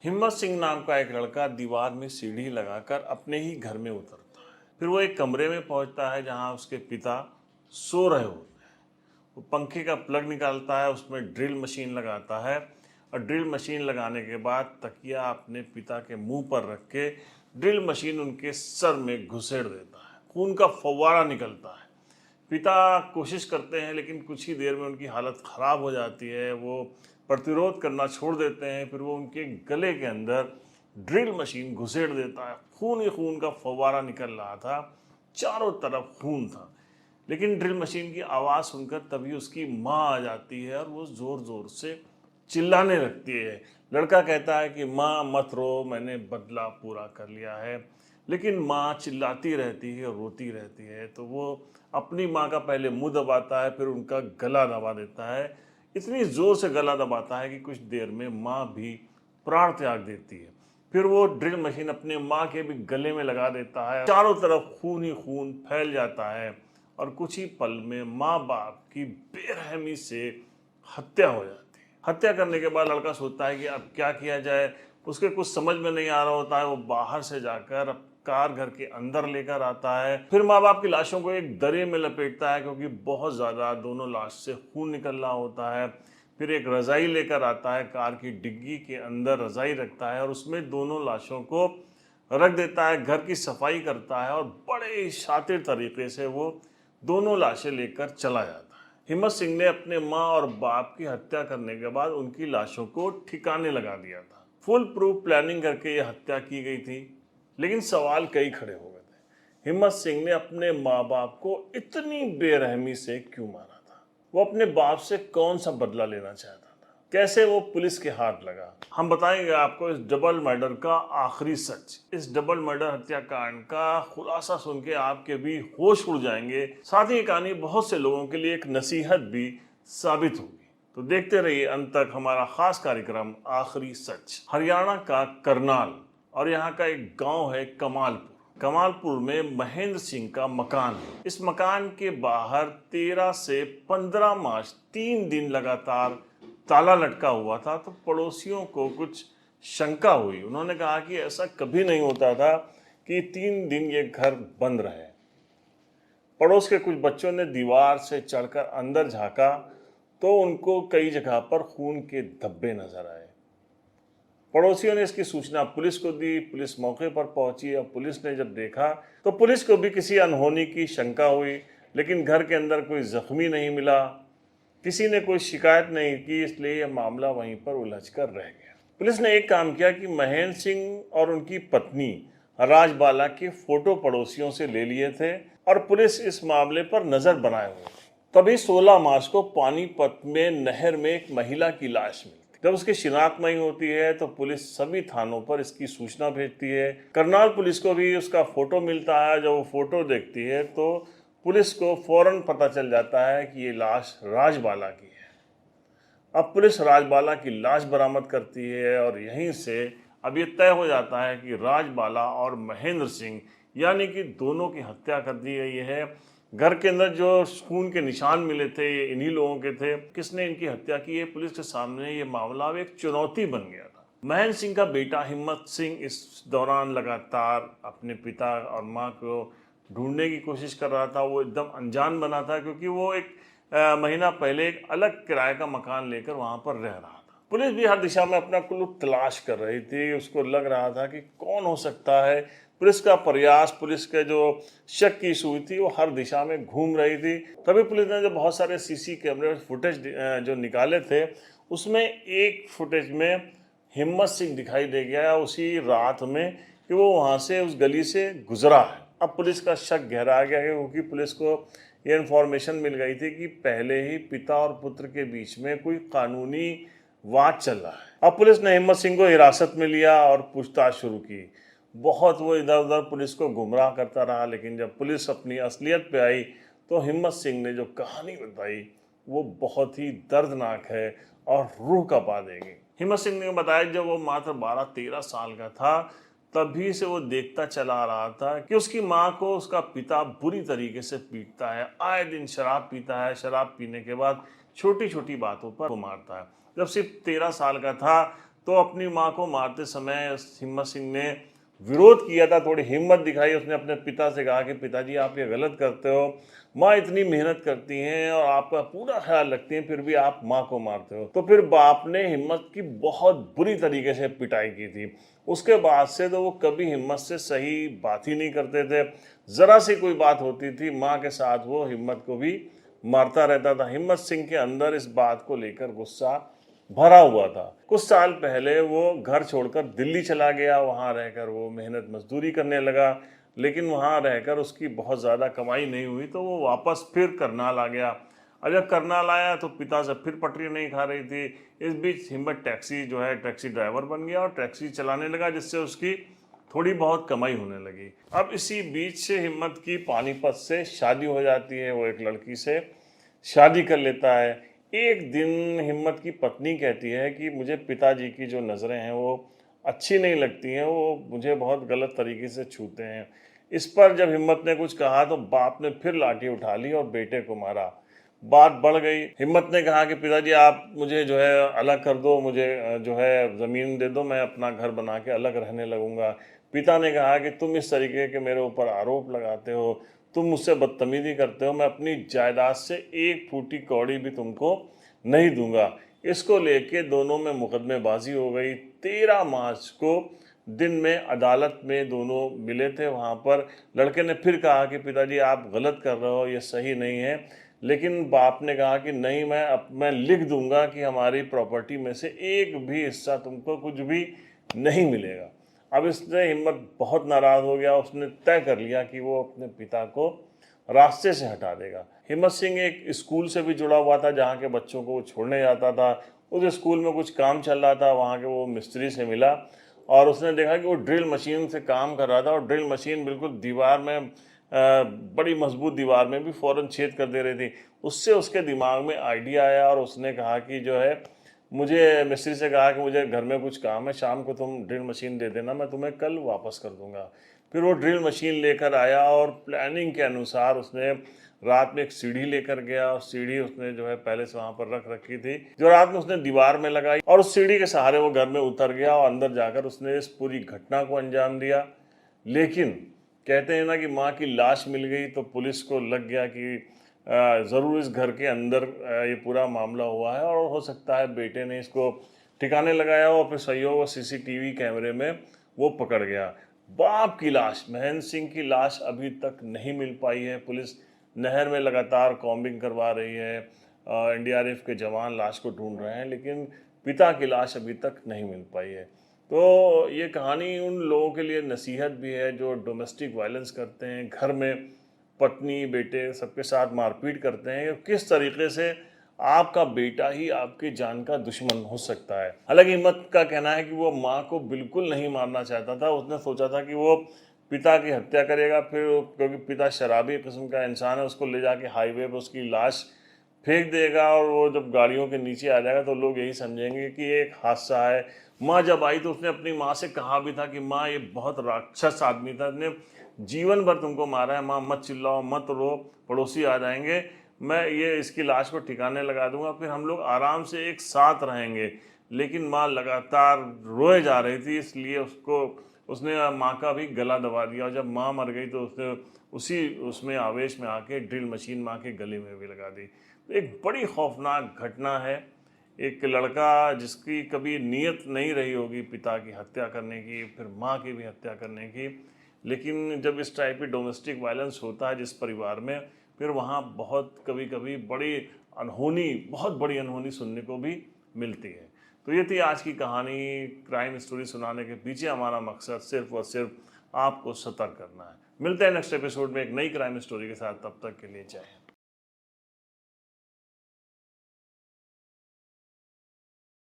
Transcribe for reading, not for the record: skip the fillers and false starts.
हिम्मत सिंह नाम का एक लड़का दीवार में सीढ़ी लगाकर अपने ही घर में उतरता है। फिर वो एक कमरे में पहुंचता है जहां उसके पिता सो रहे होते हैं। वो पंखे का प्लग निकालता है, उसमें ड्रिल मशीन लगाता है और ड्रिल मशीन लगाने के बाद तकिया अपने पिता के मुंह पर रख के ड्रिल मशीन उनके सर में घुसेड़ देता है। खून का फव्वारा निकलता है। पिता कोशिश करते हैं लेकिन कुछ ही देर में उनकी हालत ख़राब हो जाती है। वो प्रतिरोध करना छोड़ देते हैं। फिर वो उनके गले के अंदर ड्रिल मशीन घुसेड़ देता है। खून ही खून का फव्वारा निकल रहा था, चारों तरफ खून था। लेकिन ड्रिल मशीन की आवाज़ सुनकर तभी उसकी माँ आ जाती है और वो ज़ोर ज़ोर से चिल्लाने लगती है। लड़का कहता है कि माँ मत रो, मैंने बदला पूरा कर लिया है। लेकिन माँ चिल्लाती रहती है और रोती रहती है। तो वो अपनी माँ का पहले मुंह दबाता है, फिर उनका गला दबा देता है। इतनी ज़ोर से गला दबाता है कि कुछ देर में माँ भी प्राण त्याग देती है। फिर वो ड्रिल मशीन अपने माँ के भी गले में लगा देता है। चारों तरफ खून ही खून फैल जाता है और कुछ ही पल में माँ बाप की बेरहमी से हत्या हो जाती है। हत्या करने के बाद लड़का सोचता है कि अब क्या किया जाए। उसके कुछ समझ में नहीं आ रहा होता है। वो बाहर से जाकर कार घर के अंदर लेकर आता है। फिर माँ बाप की लाशों को एक दरे में लपेटता है क्योंकि बहुत ज़्यादा दोनों लाश से खून निकल रहा होता है। फिर एक रज़ाई लेकर आता है, कार की डिग्गी के अंदर रज़ाई रखता है और उसमें दोनों लाशों को रख देता है। घर की सफाई करता है और बड़े शातिर तरीके से वो दोनों लाशें लेकर चला जाता है। हिम्मत सिंह ने अपने माँ और बाप की हत्या करने के बाद उनकी लाशों को ठिकाने लगा दिया था। फुल प्रूफ प्लानिंग करके यह हत्या की गई थी। लेकिन सवाल कई खड़े हो गए थे। हिम्मत सिंह ने अपने माँ बाप को इतनी बेरहमी से क्यों मारा था? वो अपने बाप से कौन सा बदला लेना चाहता था? कैसे वो पुलिस के हाथ लगा? हम बताएंगे आपको इस डबल मर्डर का आखिरी सच। इस डबल मर्डर हत्याकांड का खुलासा सुन के आपके भी होश उड़ जाएंगे। साथ ही ये कहानी बहुत से लोगों के लिए एक नसीहत भी साबित होगी। तो देखते रहिए अंत तक हमारा खास कार्यक्रम आखिरी सच। हरियाणा का करनाल और यहाँ का एक गांव है कमालपुर। कमालपुर में महेंद्र सिंह का मकान है। इस मकान के बाहर 13 से 15 मार्च 3 दिन लगातार ताला लटका हुआ था। तो पड़ोसियों को कुछ शंका हुई। उन्होंने कहा कि ऐसा कभी नहीं होता था कि 3 दिन ये घर बंद रहे। पड़ोस के कुछ बच्चों ने दीवार से चढ़कर अंदर झांका तो उनको कई जगह पर खून के धब्बे नजर आए। पड़ोसियों ने इसकी सूचना पुलिस को दी। पुलिस मौके पर पहुंची और पुलिस ने जब देखा तो पुलिस को भी किसी अनहोनी की शंका हुई। लेकिन घर के अंदर कोई जख्मी नहीं मिला, किसी ने कोई शिकायत नहीं की, इसलिए यह मामला वहीं पर उलझ कर रह गया। पुलिस ने एक काम किया कि महेंद्र सिंह और उनकी पत्नी राजबाला के फोटो पड़ोसियों से ले लिए थे और पुलिस इस मामले पर नजर बनाए हुए थी। तभी 16 मार्च को पानीपत में नहर में एक महिला की लाश मिली। जब उसकी शिनाख्त नहीं होती है तो पुलिस सभी थानों पर इसकी सूचना भेजती है। करनाल पुलिस को भी उसका फोटो मिलता है। जब वो फोटो देखती है तो पुलिस को फौरन पता चल जाता है कि ये लाश राजबाला की है। अब पुलिस राजबाला की लाश बरामद करती है और यहीं से अब ये तय हो जाता है कि राजबाला और महेंद्र सिंह यानी कि दोनों की हत्या कर दी गई है। घर के अंदर जो खून के निशान मिले थे ये इन्हीं लोगों के थे। किसने इनकी हत्या की है, पुलिस के सामने ये मामला अब एक चुनौती बन गया था। महेंद्र सिंह का बेटा हिम्मत सिंह इस दौरान लगातार अपने पिता और माँ को ढूंढने की कोशिश कर रहा था। वो एकदम अनजान बना था क्योंकि वो एक महीना पहले एक अलग किराए का मकान लेकर वहां पर रह रहा था। पुलिस भी हर दिशा में अपना कुल्लू तलाश कर रही थी। उसको लग रहा था कि कौन हो सकता है। पुलिस का प्रयास, पुलिस के जो शक की सुई थी वो हर दिशा में घूम रही थी। तभी पुलिस ने जो बहुत सारे सीसी कैमरे फुटेज जो निकाले थे उसमें एक फुटेज में हिम्मत सिंह दिखाई दे गया उसी रात में कि वो वहाँ से उस गली से गुजरा है। अब पुलिस का शक गहरा गया है क्योंकि पुलिस को ये इन्फॉर्मेशन मिल गई थी कि पहले ही पिता और पुत्र के बीच में कोई कानूनी वाद चल रहा है। अब पुलिस ने हिम्मत सिंह को हिरासत में लिया और पूछताछ शुरू की। बहुत वो इधर उधर पुलिस को गुमराह करता रहा। लेकिन जब पुलिस अपनी असलियत पे आई तो हिम्मत सिंह ने जो कहानी बताई वो बहुत ही दर्दनाक है और रूह कंपा देगी। हिम्मत सिंह ने बताया जब वो मात्र 12-13 साल का था तभी से वो देखता चला आ रहा था कि उसकी माँ को उसका पिता बुरी तरीके से पीटता है। आए दिन शराब पीता है। शराब पीने के बाद छोटी छोटी बातों पर वो मारता है। जब सिर्फ 13 साल का था तो अपनी माँ को मारते समय हिम्मत सिंह ने विरोध किया था, थोड़ी हिम्मत दिखाई। उसने अपने पिता से कहा कि पिताजी आप ये गलत करते हो, माँ इतनी मेहनत करती हैं और आपका पूरा ख्याल रखती हैं, फिर भी आप माँ को मारते हो। तो फिर बाप ने हिम्मत की बहुत बुरी तरीके से पिटाई की थी। उसके बाद से तो वो कभी हिम्मत से सही बात ही नहीं करते थे। ज़रा सी कोई बात होती थी माँ के साथ वो हिम्मत को भी मारता रहता था। हिम्मत सिंह के अंदर इस बात को लेकर गुस्सा भरा हुआ था। कुछ साल पहले वो घर छोड़कर दिल्ली चला गया, वहाँ रहकर वो मेहनत मजदूरी करने लगा, लेकिन वहाँ रहकर उसकी बहुत ज़्यादा कमाई नहीं हुई, तो वो वापस फिर करनाल आ गया। और जब करनाल आया तो पिता से फिर पटरी नहीं खा रही थी। इस बीच हिम्मत टैक्सी ड्राइवर बन गया और टैक्सी चलाने लगा, जिससे उसकी थोड़ी बहुत कमाई होने लगी। अब इसी बीच से हिम्मत की पानीपत से शादी हो जाती है, वो एक लड़की से शादी कर लेता है। एक दिन हिम्मत की पत्नी कहती है कि मुझे पिताजी की जो नज़रें हैं वो अच्छी नहीं लगती हैं, वो मुझे बहुत गलत तरीके से छूते हैं। इस पर जब हिम्मत ने कुछ कहा तो बाप ने फिर लाठी उठा ली और बेटे को मारा। बात बढ़ गई। हिम्मत ने कहा कि पिताजी आप मुझे जो है अलग कर दो, मुझे जो है ज़मीन दे दो, मैं अपना घर बना के अलग रहने लगूंगा। पिता ने कहा कि तुम इस तरीके के मेरे ऊपर आरोप लगाते हो, तुम मुझसे बदतमीजी करते हो, मैं अपनी जायदाद से एक फूटी कौड़ी भी तुमको नहीं दूंगा। इसको लेके दोनों में मुकदमेबाजी हो गई। 13 मार्च को दिन में अदालत में दोनों मिले थे। वहाँ पर लड़के ने फिर कहा कि पिताजी आप गलत कर रहे हो, ये सही नहीं है। लेकिन बाप ने कहा कि नहीं, मैं लिख दूंगा कि हमारी प्रॉपर्टी में से एक भी हिस्सा तुमको कुछ भी नहीं मिलेगा। अब इसने हिम्मत बहुत नाराज़ हो गया। उसने तय कर लिया कि वो अपने पिता को रास्ते से हटा देगा। हिम्मत सिंह एक स्कूल से भी जुड़ा हुआ था जहाँ के बच्चों को वो छोड़ने जाता था। उस स्कूल में कुछ काम चल रहा था, वहाँ के वो मिस्त्री से मिला और उसने देखा कि वो ड्रिल मशीन से काम कर रहा था और ड्रिल मशीन बिल्कुल दीवार में बड़ी मजबूत दीवार में भी फ़ौरन छेद कर दे रही थी। उससे उसके दिमाग में आइडिया आया और उसने कहा कि जो है, मुझे मिस्त्री से कहा कि मुझे घर में कुछ काम है, शाम को तुम ड्रिल मशीन दे देना, मैं तुम्हें कल वापस कर दूंगा। फिर वो ड्रिल मशीन लेकर आया और प्लानिंग के अनुसार उसने रात में एक सीढ़ी लेकर गया और सीढ़ी उसने जो है पहले से वहाँ पर रख रखी थी, जो रात में उसने दीवार में लगाई और उस सीढ़ी के सहारे वो घर में उतर गया और अंदर जाकर उसने इस पूरी घटना को अंजाम दिया। लेकिन कहते हैं ना कि माँ की लाश मिल गई तो पुलिस को लग गया कि ज़रूर इस घर के अंदर ये पूरा मामला हुआ है और हो सकता है बेटे ने इसको ठिकाने लगाया और फिर सहयोग सीसीटीवी कैमरे में वो पकड़ गया। बाप की लाश, महेंद्र सिंह की लाश अभी तक नहीं मिल पाई है। पुलिस नहर में लगातार कॉम्बिंग करवा रही है, एनडीआरएफ के जवान लाश को ढूंढ रहे हैं, लेकिन पिता की लाश अभी तक नहीं मिल पाई है। तो ये कहानी उन लोगों के लिए नसीहत भी है जो डोमेस्टिक वायलेंस करते हैं, घर में पत्नी बेटे सबके साथ मारपीट करते हैं। किस तरीके से आपका बेटा ही आपकी जान का दुश्मन हो सकता है। हालांकि हिम्मत का कहना है कि वो माँ को बिल्कुल नहीं मारना चाहता था। उसने सोचा था कि वो पिता की हत्या करेगा, फिर क्योंकि पिता शराबी किस्म का इंसान है, उसको ले जाके हाईवे पर उसकी लाश फेंक देगा और वो जब गाड़ियों के नीचे आ जाएगा तो लोग यही समझेंगे कि एक हादसा है। माँ जब आई तो उसने अपनी माँ से कहा भी था कि माँ ये बहुत राक्षस आदमी था, इसने जीवन भर तुमको मारा है, माँ मत चिल्लाओ मत रो, पड़ोसी आ जाएंगे, मैं ये इसकी लाश को ठिकाने लगा दूंगा, फिर हम लोग आराम से एक साथ रहेंगे। लेकिन माँ लगातार रोए जा रही थी, इसलिए उसने माँ का भी गला दबा दिया और जब माँ मर गई तो उसने उसमें आवेश में आके ड्रिल मशीन माँ के गले में भी लगा दी। तो एक बड़ी खौफनाक घटना है। एक लड़का जिसकी कभी नीयत नहीं रही होगी पिता की हत्या करने की, फिर माँ की भी हत्या करने की, लेकिन जब इस टाइप की डोमेस्टिक वायलेंस होता है जिस परिवार में, फिर वहाँ बहुत कभी कभी बहुत बड़ी अनहोनी सुनने को भी मिलती है। तो ये थी आज की कहानी। क्राइम स्टोरी सुनाने के पीछे हमारा मकसद सिर्फ और सिर्फ आपको सतर्क करना है। मिलते हैं नेक्स्ट एपिसोड में एक नई क्राइम स्टोरी के साथ, तब तक के लिए जय हिंद।